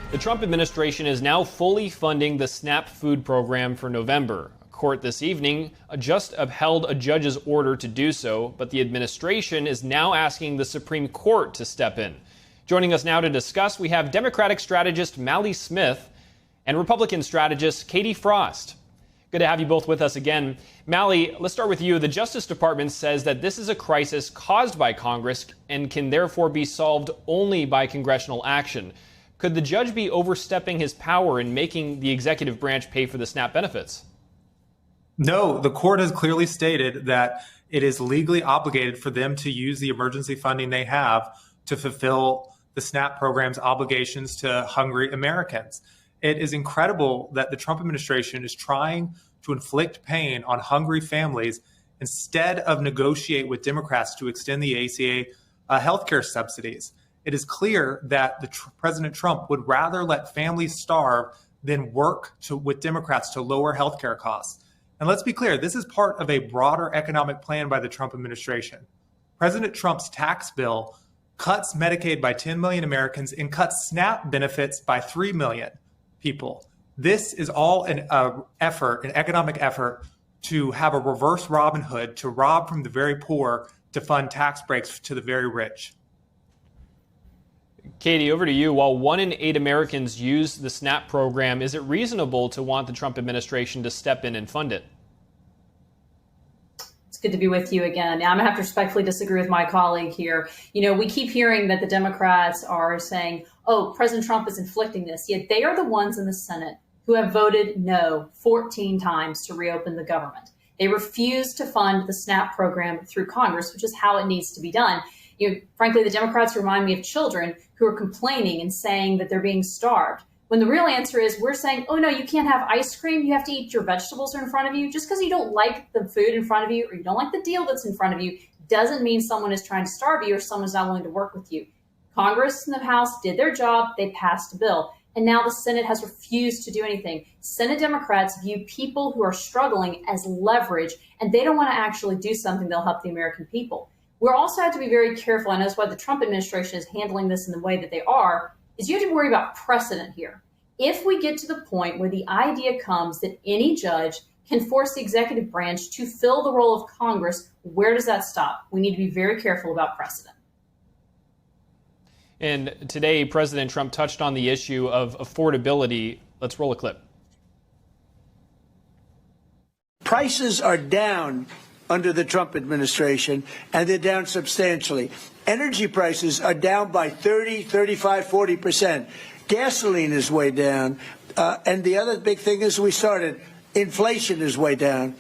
The Trump administration is now fully funding the SNAP food program for November. A court this evening just upheld a judge's order to do so, but the administration is now asking the Supreme Court to step in. Joining us now to discuss, we have Democratic Strategist Mally Smith and Republican Strategist Katie Frost. Good to have you both with us again. Mally, let's start with you. The Justice Department says that this is a crisis caused by Congress and can therefore be solved only by congressional action. Could the judge be overstepping his power in making the executive branch pay for the SNAP benefits? No, the court has clearly stated that it is legally obligated for them to use the emergency funding they have to fulfill the SNAP program's obligations to hungry Americans. It is incredible that the Trump administration is trying to inflict pain on hungry families instead of negotiate with Democrats to extend the ACA healthcare subsidies. It is clear that President Trump would rather let families starve than work with Democrats to lower healthcare costs. And let's be clear, this is part of a broader economic plan by the Trump administration. President Trump's tax bill cuts Medicaid by 10 million Americans and cuts SNAP benefits by 3 million people. This is all an economic effort to have a reverse Robin Hood, to rob from the very poor to fund tax breaks to the very rich. Katie, over to you. While 1 in 8 Americans use the SNAP program, is it reasonable to want the Trump administration to step in and fund it? It's good to be with you again. Now, I'm going to have to respectfully disagree with my colleague here. You know, we keep hearing that the Democrats are saying, oh, President Trump is inflicting this, yet they are the ones in the Senate who have voted no 14 times to reopen the government. They refuse to fund the SNAP program through Congress, which is how it needs to be done. You know, frankly, the Democrats remind me of children who are complaining and saying that they're being starved, when the real answer is we're saying, oh, no, you can't have ice cream. You have to eat your vegetables are in front of you. Just because you don't like the food in front of you or you don't like the deal that's in front of you doesn't mean someone is trying to starve you or someone's not willing to work with you. Congress and the House did their job. They passed a bill. And now the Senate has refused to do anything. Senate Democrats view people who are struggling as leverage, and they don't want to actually do something that'll help the American people. We also have to be very careful, and that's why the Trump administration is handling this in the way that they are, is you have to worry about precedent here. If we get to the point where the idea comes that any judge can force the executive branch to fill the role of Congress, where does that stop? We need to be very careful about precedent. And today, President Trump touched on the issue of affordability. Let's roll a clip. Prices are down under the Trump administration, and they're down substantially. Energy prices are down by 30, 35, 40%. Gasoline is way down. And the other big thing is inflation is way down.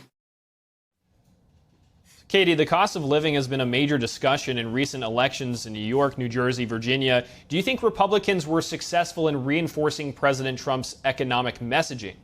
Katie, the cost of living has been a major discussion in recent elections in New York, New Jersey, Virginia. Do you think Republicans were successful in reinforcing President Trump's economic messaging?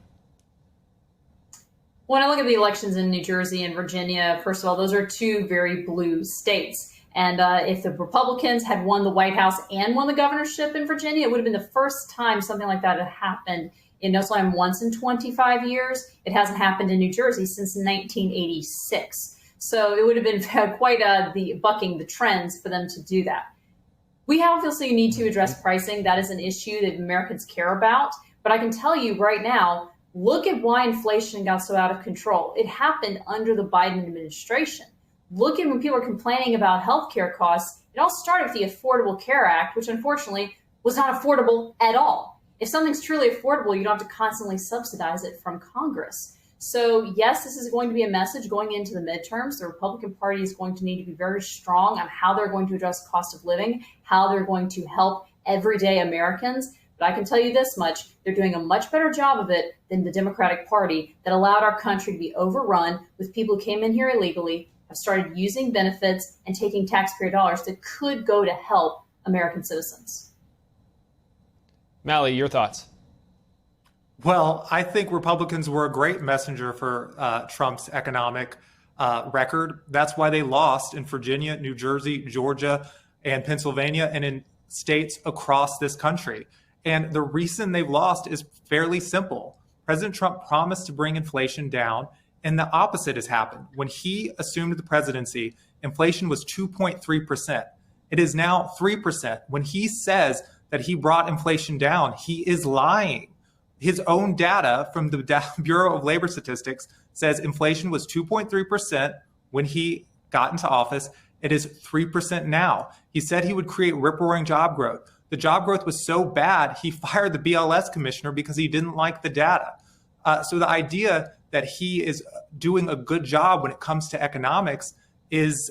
When I look at the elections in New Jersey and Virginia, first of all, those are two very blue states. And if the Republicans had won the White House and won the governorship in Virginia, it would have been the first time something like that had happened in no time once in 25 years. It hasn't happened in New Jersey since 1986. So it would have been quite the bucking the trends for them to do that. We obviously need to address pricing. That is an issue that Americans care about. But I can tell you right now, look at why inflation got so out of control. It happened under the Biden administration. Look at when people are complaining about healthcare costs. It all started with the Affordable Care Act, which unfortunately was not affordable at all. If something's truly affordable, you don't have to constantly subsidize it from Congress. So yes, this is going to be a message going into the midterms. The Republican Party is going to need to be very strong on how they're going to address cost of living, how they're going to help everyday Americans. But I can tell you this much, they're doing a much better job of it than the Democratic Party that allowed our country to be overrun with people who came in here illegally, have started using benefits and taking taxpayer dollars that could go to help American citizens. Mally, your thoughts? Well, I think Republicans were a great messenger for Trump's economic record. That's why they lost in Virginia, New Jersey, Georgia, and Pennsylvania, and in states across this country. And the reason they've lost is fairly simple. President Trump promised to bring inflation down, and the opposite has happened. When he assumed the presidency, inflation was 2.3%. It is now 3%. When he says that he brought inflation down. He is lying. His own data from the Bureau of Labor Statistics says inflation was 2.3% when he got into office. It is 3% now. He said he would create rip-roaring job growth. The job growth was so bad, he fired the BLS commissioner because he didn't like the data. So the idea that he is doing a good job when it comes to economics is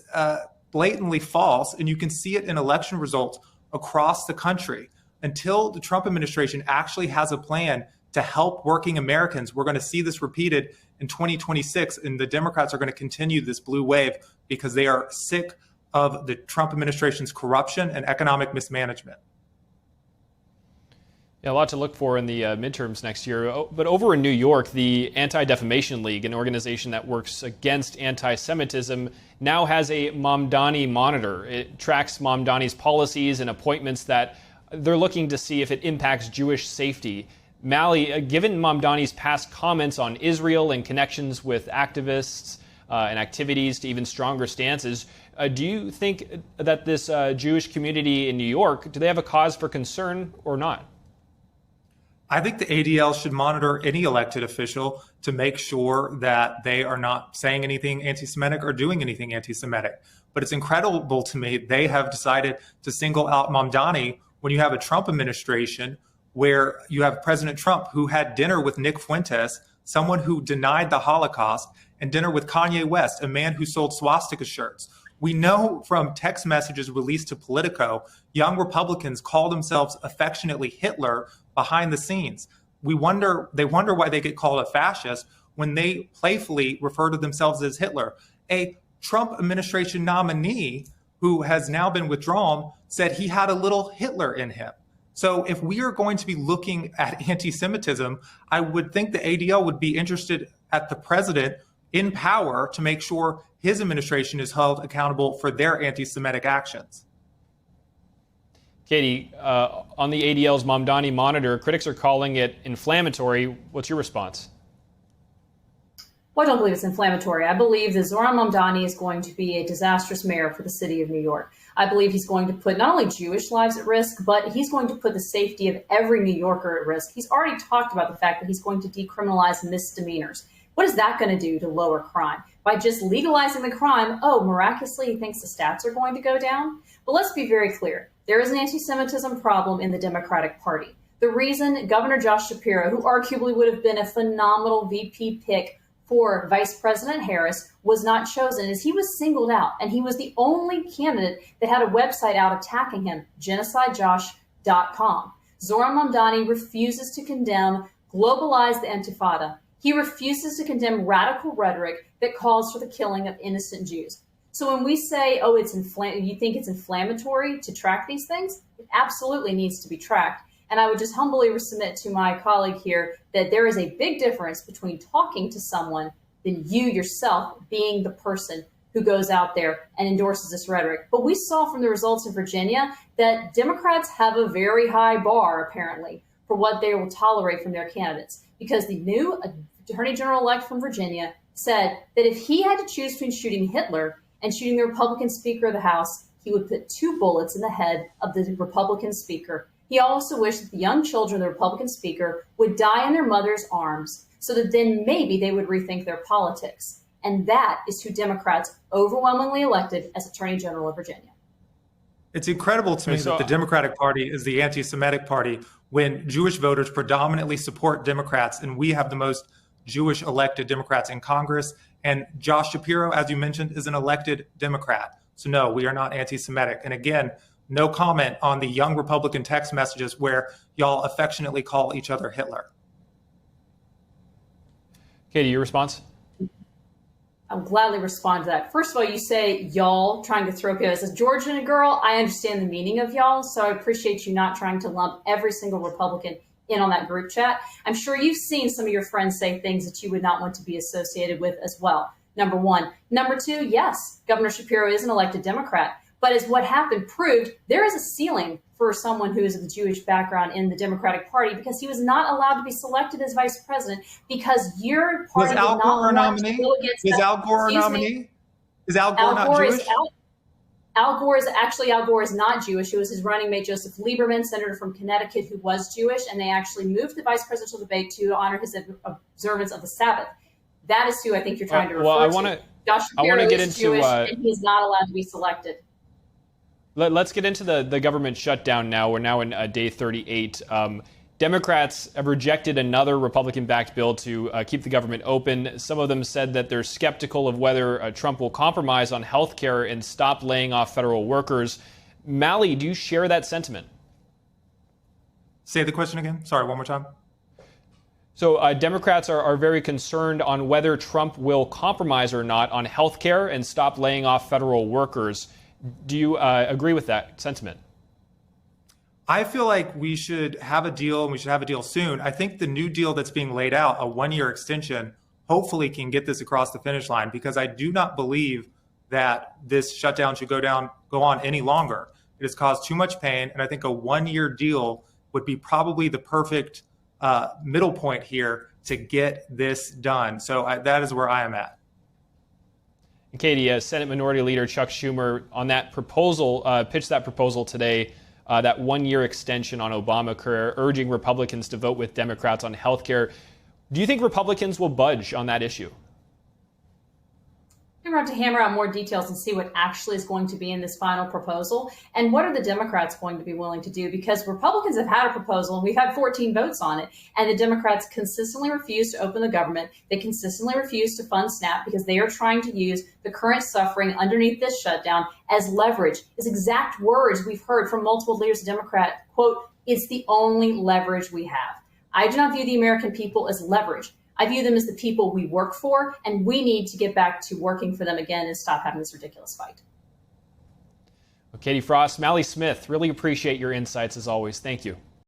blatantly false, and you can see it in election results across the country. Until the Trump administration actually has a plan to help working Americans, we're going to see this repeated in 2026, and the Democrats are going to continue this blue wave because they are sick of the Trump administration's corruption and economic mismanagement. Yeah, a lot to look for in the midterms next year. But over in New York, the Anti-Defamation League, an organization that works against anti-Semitism, now has a Mamdani monitor. It tracks Mamdani's policies and appointments that they're looking to see if it impacts Jewish safety. Mally, given Mamdani's past comments on Israel and connections with activists and activities to even stronger stances, do you think that this Jewish community in New York, do they have a cause for concern or not? I think the ADL should monitor any elected official to make sure that they are not saying anything anti-Semitic or doing anything anti-Semitic. But it's incredible to me they have decided to single out Mamdani when you have a Trump administration where you have President Trump who had dinner with Nick Fuentes, someone who denied the Holocaust, and dinner with Kanye West, a man who sold swastika shirts. We know from text messages released to Politico, young Republicans call themselves affectionately Hitler behind the scenes. They wonder why they get called a fascist when they playfully refer to themselves as Hitler. A Trump administration nominee who has now been withdrawn said he had a little Hitler in him. So if we are going to be looking at anti-Semitism, I would think the ADL would be interested at the president in power to make sure his administration is held accountable for their anti-Semitic actions. Katie, on the ADL's Mamdani monitor, critics are calling it inflammatory. What's your response? Well, I don't believe it's inflammatory. I believe that Zohran Mamdani is going to be a disastrous mayor for the city of New York. I believe he's going to put not only Jewish lives at risk, but he's going to put the safety of every New Yorker at risk. He's already talked about the fact that he's going to decriminalize misdemeanors. What is that going to do to lower crime? By just legalizing the crime, miraculously he thinks the stats are going to go down? But let's be very clear. There is an anti-Semitism problem in the Democratic Party. The reason Governor Josh Shapiro, who arguably would have been a phenomenal VP pick for Vice President Harris, was not chosen is he was singled out, and he was the only candidate that had a website out attacking him, genocidejosh.com. Zohran Mamdani refuses to condemn globalize the Intifada. He refuses to condemn radical rhetoric that calls for the killing of innocent Jews. So when we say, you think it's inflammatory to track these things, it absolutely needs to be tracked. And I would just humbly submit to my colleague here that there is a big difference between talking to someone than you yourself being the person who goes out there and endorses this rhetoric. But we saw from the results in Virginia that Democrats have a very high bar, apparently, for what they will tolerate from their candidates. Because the new Attorney General-elect from Virginia said that if he had to choose between shooting Hitler and shooting the Republican Speaker of the House, he would put 2 bullets in the head of the Republican Speaker. He also wished that the young children of the Republican Speaker would die in their mother's arms so that then maybe they would rethink their politics. And that is who Democrats overwhelmingly elected as Attorney General of Virginia. It's incredible to me that the Democratic Party is the anti-Semitic party when Jewish voters predominantly support Democrats, and we have the most Jewish elected Democrats in Congress. And Josh Shapiro, as you mentioned, is an elected Democrat. So no, we are not anti-Semitic. And again, no comment on the young Republican text messages where y'all affectionately call each other Hitler. Katie, your response? I'll gladly respond to that. First of all, you say y'all, trying to throw people as a Georgian girl. I understand the meaning of y'all, so I appreciate you not trying to lump every single Republican in on that group chat. I'm sure you've seen some of your friends say things that you would not want to be associated with as well. Number one. Number two, yes, Governor Shapiro is an elected Democrat. But as what happened proved, there is a ceiling for someone who is of the Jewish background in the Democratic Party because he was not allowed to be selected as vice president because your party was Al Gore a nominee? Is Al Gore a nominee? Is Al Gore not Jewish? Al Gore is not Jewish. It was his running mate, Joseph Lieberman, senator from Connecticut, who was Jewish, and they actually moved the vice presidential debate to honor his observance of the Sabbath. That is who I think you're trying to refer to. Josh Shapiro is Jewish, and he's not allowed to be selected. Let's get into the government shutdown now. We're now in day 38. Democrats have rejected another Republican-backed bill to keep the government open. Some of them said that they're skeptical of whether Trump will compromise on health care and stop laying off federal workers. Mally, do you share that sentiment? Say the question again. Sorry, one more time. So Democrats are very concerned on whether Trump will compromise or not on health care and stop laying off federal workers. Do you agree with that sentiment? I feel like we should have a deal, and we should have a deal soon. I think the new deal that's being laid out, a one-year extension, hopefully can get this across the finish line, because I do not believe that this shutdown should go on any longer. It has caused too much pain, and I think a one-year deal would be probably the perfect middle point here to get this done. So that is where I am at. And Katie, Senate Minority Leader Chuck Schumer on that proposal, pitched that proposal today, that one-year extension on Obamacare, urging Republicans to vote with Democrats on health care. Do you think Republicans will budge on that issue? We're going to have to hammer out more details and see what actually is going to be in this final proposal. And what are the Democrats going to be willing to do? Because Republicans have had a proposal, and we've had 14 votes on it, and the Democrats consistently refuse to open the government. They consistently refuse to fund SNAP because they are trying to use the current suffering underneath this shutdown as leverage. As exact words we've heard from multiple leaders of Democrat, quote, "It's the only leverage we have." I do not view the American people as leverage. I view them as the people we work for, and we need to get back to working for them again and stop having this ridiculous fight. Well, Katie Frost, Mally Smith, really appreciate your insights as always. Thank you.